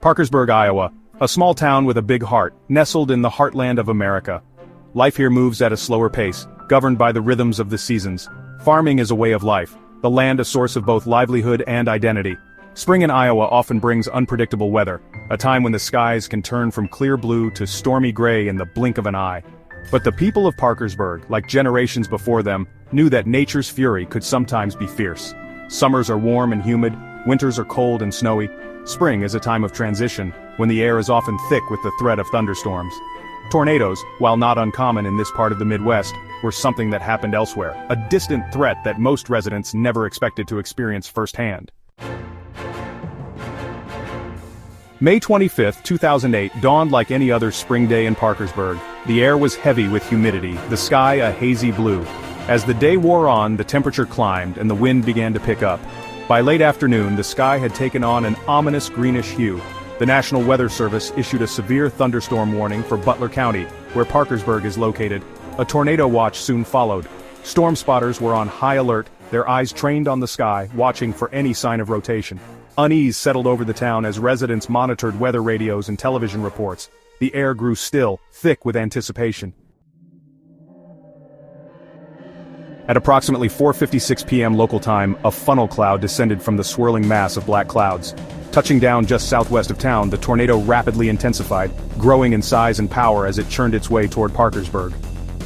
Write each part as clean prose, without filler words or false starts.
Parkersburg, Iowa, a small town with a big heart, nestled in the heartland of America. Life here moves at a slower pace, governed by the rhythms of the seasons. Farming is a way of life, the land a source of both livelihood and identity. Spring in Iowa often brings unpredictable weather, a time when the skies can turn from clear blue to stormy gray in the blink of an eye. But the people of Parkersburg, like generations before them, knew that nature's fury could sometimes be fierce. Summers are warm and humid, winters are cold and snowy. Spring is a time of transition, when the air is often thick with the threat of thunderstorms. Tornadoes, while not uncommon in this part of the Midwest, were something that happened elsewhere, a distant threat that most residents never expected to experience firsthand. May 25, 2008 dawned like any other spring day in Parkersburg. The air was heavy with humidity, the sky a hazy blue. As the day wore on, the temperature climbed and the wind began to pick up. By late afternoon, the sky had taken on an ominous greenish hue. The National Weather Service issued a severe thunderstorm warning for Butler County, where Parkersburg is located. A tornado watch soon followed. Storm spotters were on high alert, their eyes trained on the sky, watching for any sign of rotation. Unease settled over the town as residents monitored weather radios and television reports. The air grew still, thick with anticipation. At approximately 4:56 p.m. local time, a funnel cloud descended from the swirling mass of black clouds. Touching down just southwest of town, the tornado rapidly intensified, growing in size and power as it churned its way toward Parkersburg.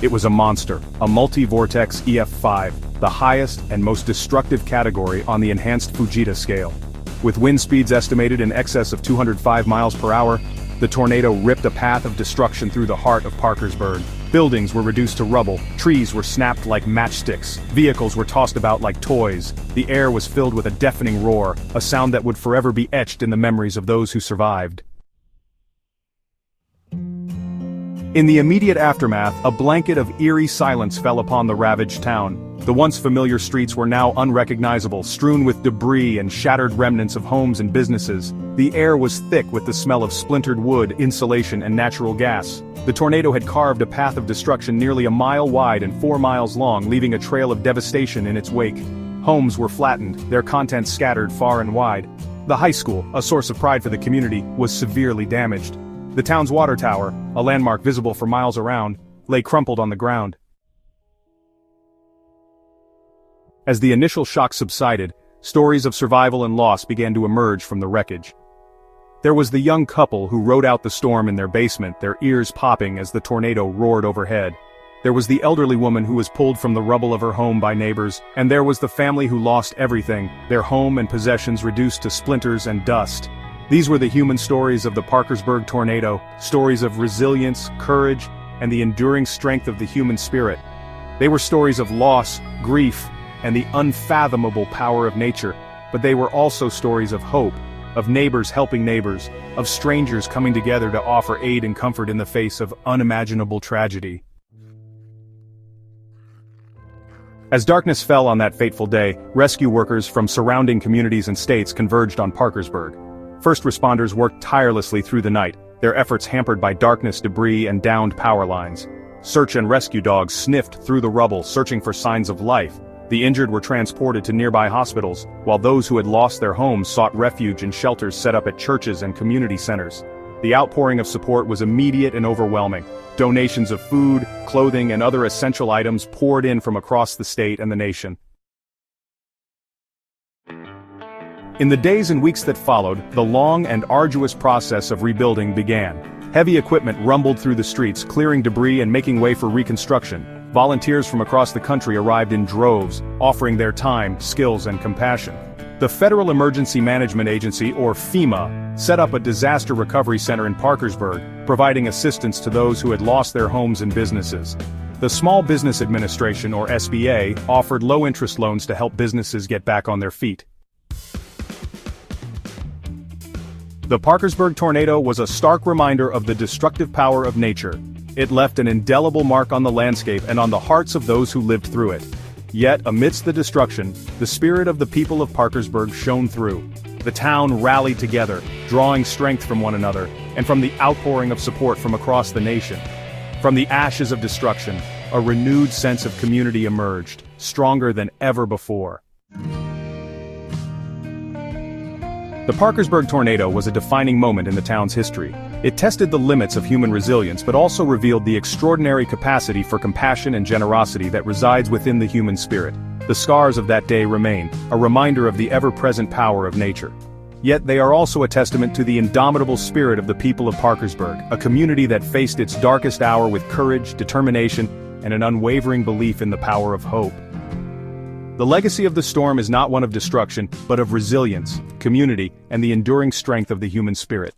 It was a monster, a multi-vortex EF5, the highest and most destructive category on the enhanced Fujita scale. With wind speeds estimated in excess of 205 miles per hour, the tornado ripped a path of destruction through the heart of Parkersburg. Buildings were reduced to rubble, trees were snapped like matchsticks, vehicles were tossed about like toys. The air was filled with a deafening roar, a sound that would forever be etched in the memories of those who survived. In the immediate aftermath, a blanket of eerie silence fell upon the ravaged town. The once familiar streets were now unrecognizable, strewn with debris and shattered remnants of homes and businesses. The air was thick with the smell of splintered wood, insulation, and natural gas. The tornado had carved a path of destruction nearly a mile wide and 4 miles long, leaving a trail of devastation in its wake. Homes were flattened, their contents scattered far and wide. The high school, a source of pride for the community, was severely damaged. The town's water tower, a landmark visible for miles around, lay crumpled on the ground. As the initial shock subsided, stories of survival and loss began to emerge from the wreckage. There was the young couple who rode out the storm in their basement, their ears popping as the tornado roared overhead. There was the elderly woman who was pulled from the rubble of her home by neighbors, and there was the family who lost everything, their home and possessions reduced to splinters and dust. These were the human stories of the Parkersburg tornado, stories of resilience, courage, and the enduring strength of the human spirit. They were stories of loss, grief, and the unfathomable power of nature, but they were also stories of hope, of neighbors helping neighbors, of strangers coming together to offer aid and comfort in the face of unimaginable tragedy. As darkness fell on that fateful day, rescue workers from surrounding communities and states converged on Parkersburg. First responders worked tirelessly through the night, their efforts hampered by darkness, debris, and downed power lines. Search and rescue dogs sniffed through the rubble, searching for signs of life. The injured were transported to nearby hospitals, while those who had lost their homes sought refuge in shelters set up at churches and community centers. The outpouring of support was immediate and overwhelming. Donations of food, clothing, and other essential items poured in from across the state and the nation. In the days and weeks that followed, the long and arduous process of rebuilding began. Heavy equipment rumbled through the streets, clearing debris and making way for reconstruction. Volunteers from across the country arrived in droves, offering their time, skills, and compassion. The Federal Emergency Management Agency, or FEMA, set up a disaster recovery center in Parkersburg, providing assistance to those who had lost their homes and businesses. The Small Business Administration, or SBA, offered low-interest loans to help businesses get back on their feet. The Parkersburg tornado was a stark reminder of the destructive power of nature. It left an indelible mark on the landscape and on the hearts of those who lived through it. Yet, amidst the destruction, the spirit of the people of Parkersburg shone through. The town rallied together, drawing strength from one another, and from the outpouring of support from across the nation. From the ashes of destruction, a renewed sense of community emerged, stronger than ever before. The Parkersburg tornado was a defining moment in the town's history. It tested the limits of human resilience but also revealed the extraordinary capacity for compassion and generosity that resides within the human spirit. The scars of that day remain, a reminder of the ever-present power of nature. Yet they are also a testament to the indomitable spirit of the people of Parkersburg, a community that faced its darkest hour with courage, determination, and an unwavering belief in the power of hope. The legacy of the storm is not one of destruction, but of resilience, community, and the enduring strength of the human spirit.